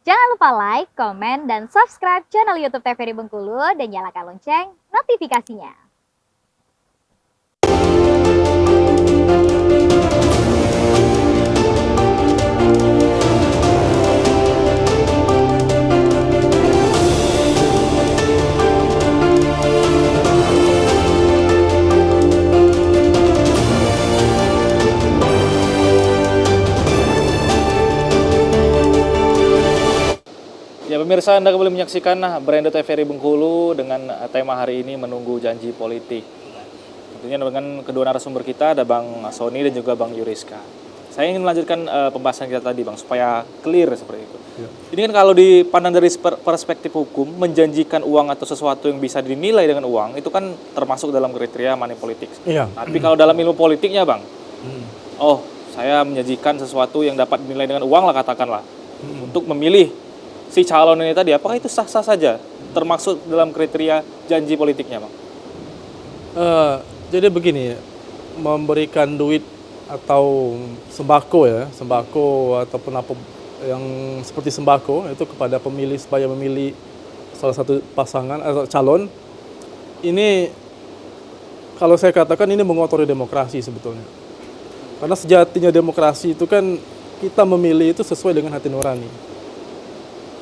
Jangan lupa like, komen, dan subscribe channel YouTube TVRI Bengkulu dan nyalakan lonceng notifikasinya. Ya pemirsa, Anda kembali menyaksikan Brando TVRI Bengkulu dengan tema hari ini menunggu janji politik. Tentunya dengan kedua narasumber kita ada Bang Sony dan juga Bang Yuriska. Saya ingin melanjutkan pembahasan kita tadi Bang, supaya clear seperti itu. Ya. Ini kan kalau dipandang dari perspektif hukum, menjanjikan uang atau sesuatu yang bisa dinilai dengan uang, itu kan termasuk dalam kriteria money politics. Iya. Tapi kalau dalam ilmu politiknya Bang, saya menjanjikan sesuatu yang dapat dinilai dengan uang lah katakanlah, untuk memilih si calon ini tadi, apakah itu sah-sah saja termasuk dalam kriteria janji politiknya, Bang? Jadi begini, memberikan duit atau sembako ataupun apa yang seperti sembako itu kepada pemilih supaya memilih salah satu pasangan atau calon, ini kalau saya katakan ini mengotori demokrasi sebetulnya. Karena sejatinya demokrasi itu kan kita memilih itu sesuai dengan hati nurani.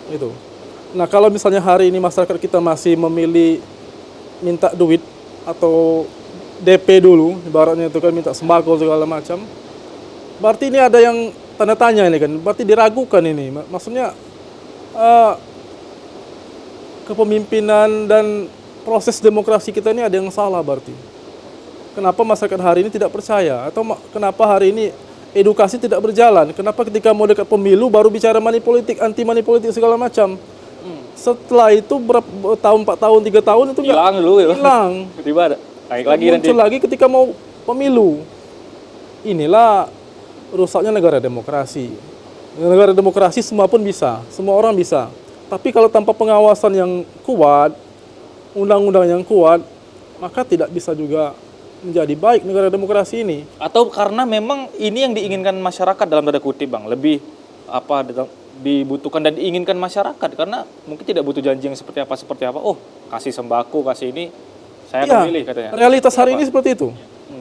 Itu. Nah, kalau misalnya hari ini masyarakat kita masih memilih minta duit atau DP dulu, ibaratnya itu kan minta sembako segala macam, berarti ini ada yang tanda tanya ini kan, berarti diragukan ini. Maksudnya kepemimpinan dan proses demokrasi kita ini ada yang salah berarti. Kenapa masyarakat hari ini tidak percaya? Atau kenapa hari ini edukasi tidak berjalan? Kenapa ketika mau dekat pemilu baru bicara money politik, anti money politik segala macam? Setelah itu berapa tahun, 4 tahun, 3 tahun itu hilang dulu ya. Hilang. Tiba-tiba ada naik lagi muncul nanti. Lagi ketika mau pemilu. Inilah rusaknya negara demokrasi. Negara demokrasi semua pun bisa, semua orang bisa. Tapi kalau tanpa pengawasan yang kuat, undang-undang yang kuat, maka tidak bisa juga menjadi baik negara demokrasi ini. Atau karena memang ini yang diinginkan masyarakat dalam tanda kutip Bang, lebih dibutuhkan dan diinginkan masyarakat, karena mungkin tidak butuh janji yang seperti apa. Kasih sembako, kasih ini, saya akan pilih katanya. Realitas hari ini seperti itu.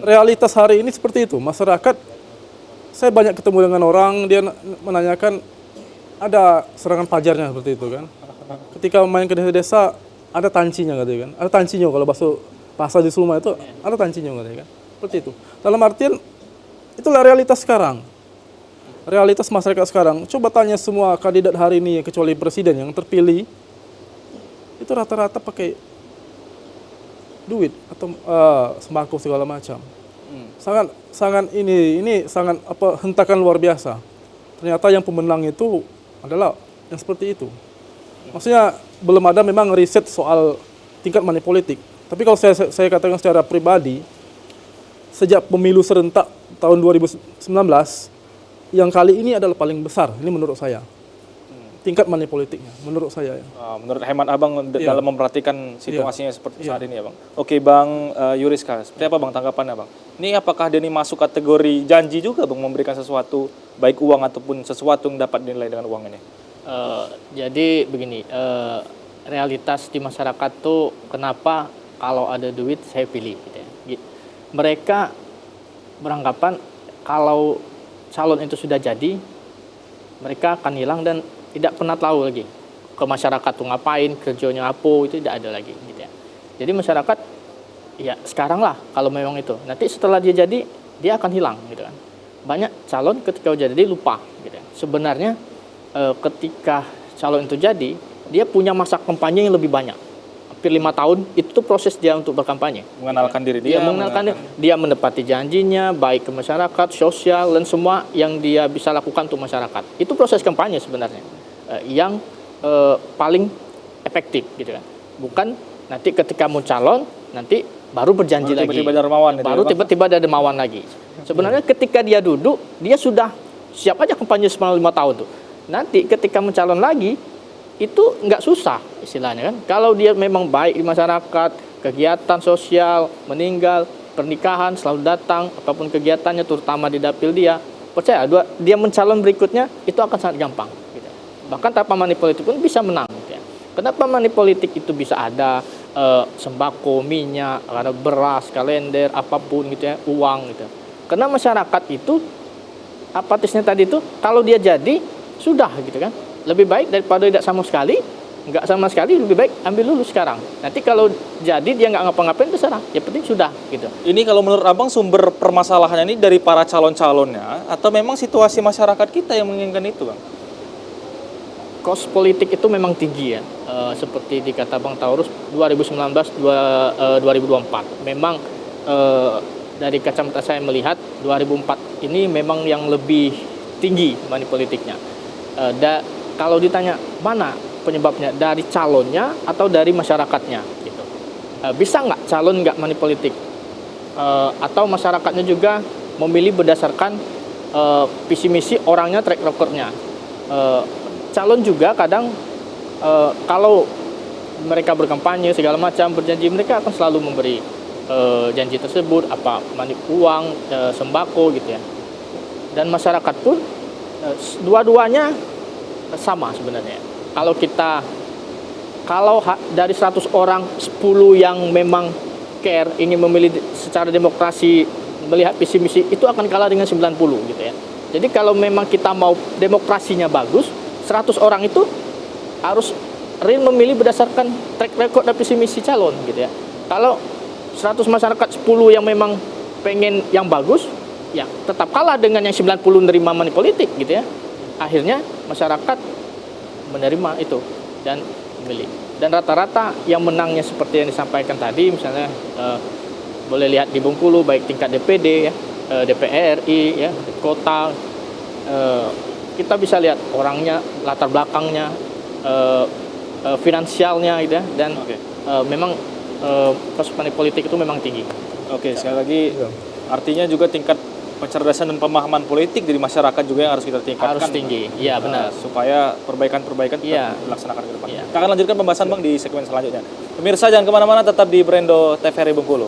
Realitas hari ini seperti itu. Masyarakat, saya banyak ketemu dengan orang, dia menanyakan ada serangan pajarnya seperti itu kan. Ketika main ke desa-desa ada tancinya katanya kan. Ada tancinya kalau bahasa di Sulma itu ada tancinya katanya kan. Seperti itu. Dalam artian itulah realitas sekarang. Realitas masyarakat sekarang. Coba tanya semua kandidat hari ini kecuali presiden yang terpilih, itu rata-rata pakai duit atau sembako segala macam. Sangat ini sangat hentakan luar biasa. Ternyata yang pemenang itu adalah yang seperti itu. Maksudnya belum ada memang riset soal tingkat money politik. Tapi kalau saya katakan secara pribadi, sejak pemilu serentak tahun 2019, yang kali ini adalah paling besar, ini menurut saya. Tingkat money politiknya, menurut saya. Ya. Menurut hemat Abang dalam memperhatikan situasinya seperti saat ini ya Bang. Oke Bang Yuriska, seperti apa Bang tanggapannya Bang? Ini apakah dia ini masuk kategori janji juga Bang, memberikan sesuatu, baik uang ataupun sesuatu yang dapat dinilai dengan uang ini? Jadi begini, realitas di masyarakat tuh kenapa kalau ada duit saya pilih gitu ya. Mereka beranggapan kalau calon itu sudah jadi, mereka akan hilang dan tidak pernah tahu lagi ke masyarakat tuh ngapain, kerjanya apa, itu tidak ada lagi gitu ya. Jadi masyarakat ya sekarang lah kalau memang itu. Nanti setelah dia jadi, dia akan hilang gitu kan. Banyak calon ketika udah jadi lupa gitu ya. Sebenarnya ketika calon itu jadi, dia punya masa kampanye yang lebih banyak. Hampir 5 tahun, itu tuh proses dia untuk berkampanye. Mengenalkan diri dia. Dia menepati janjinya, baik ke masyarakat, sosial, dan semua yang dia bisa lakukan untuk masyarakat. Itu proses kampanye sebenarnya. Yang paling efektif gitu kan. Bukan nanti ketika mau calon, nanti baru berjanji lagi. Tiba-tiba ada dermawan lagi. Sebenarnya ketika dia duduk, dia sudah siap aja kampanye selama 5 tahun tuh. Nanti ketika mencalon lagi, itu nggak susah istilahnya kan. Kalau dia memang baik di masyarakat, kegiatan sosial, meninggal, pernikahan, selalu datang, apapun kegiatannya, terutama di dapil dia, percaya dia mencalon berikutnya, itu akan sangat gampang. Gitu. bahkan tanpa money politik pun bisa menang gitu ya. Kenapa money politik itu bisa ada, sembako, minyak, ada beras, kalender, apapun gitu ya, uang gitu. Karena masyarakat itu apatisnya tadi itu kalau dia jadi sudah gitu kan. Lebih baik daripada tidak sama sekali, nggak sama sekali lebih baik ambil dulu sekarang. Nanti kalau jadi dia nggak ngapa-ngapain terserah. Yang penting sudah gitu. Ini kalau menurut Abang sumber permasalahannya ini dari para calon-calonnya atau memang situasi masyarakat kita yang menginginkan itu, Bang? Kos politik itu memang tinggi ya. Seperti dikata Bang Taurus 2019-2024. Memang dari kacamata saya melihat 2004 ini memang yang lebih tinggi money politiknya. Kalau ditanya mana penyebabnya, dari calonnya atau dari masyarakatnya gitu. Bisa nggak calon nggak money politik, atau masyarakatnya juga memilih berdasarkan visi misi orangnya, track recordnya. Calon juga kadang kalau mereka berkampanye segala macam berjanji, mereka akan selalu memberi janji tersebut, apa uang, sembako gitu ya. Dan masyarakat pun dua-duanya sama sebenarnya. Kalau dari 100 orang 10 yang memang care, ingin memilih secara demokrasi, melihat visi misi, itu akan kalah dengan 90 gitu ya. Jadi kalau memang kita mau demokrasinya bagus, 100 orang itu harus real memilih berdasarkan track record dan visi misi calon gitu ya. Kalau 100 masyarakat 10 yang memang pengen yang bagus, ya tetap kalah dengan yang 90 menerima money politik gitu ya. Akhirnya masyarakat menerima itu dan memilih. Dan rata-rata yang menangnya seperti yang disampaikan tadi, misalnya boleh lihat di Bengkulu baik tingkat DPD ya, DPR RI ya, kota, kita bisa lihat orangnya, latar belakangnya, finansialnya gitu ya, dan memang money politik itu memang tinggi. Oke, sekali lagi artinya juga tingkat pencerdasan dan pemahaman politik dari masyarakat juga yang harus kita tingkatkan. Harus tinggi, iya benar. Supaya perbaikan-perbaikan tetap dilaksanakan ke depan. Iya. Kita akan lanjutkan pembahasan Bang di segmen selanjutnya. Pemirsa jangan kemana-mana, tetap di Brendo TVRI Bengkulu.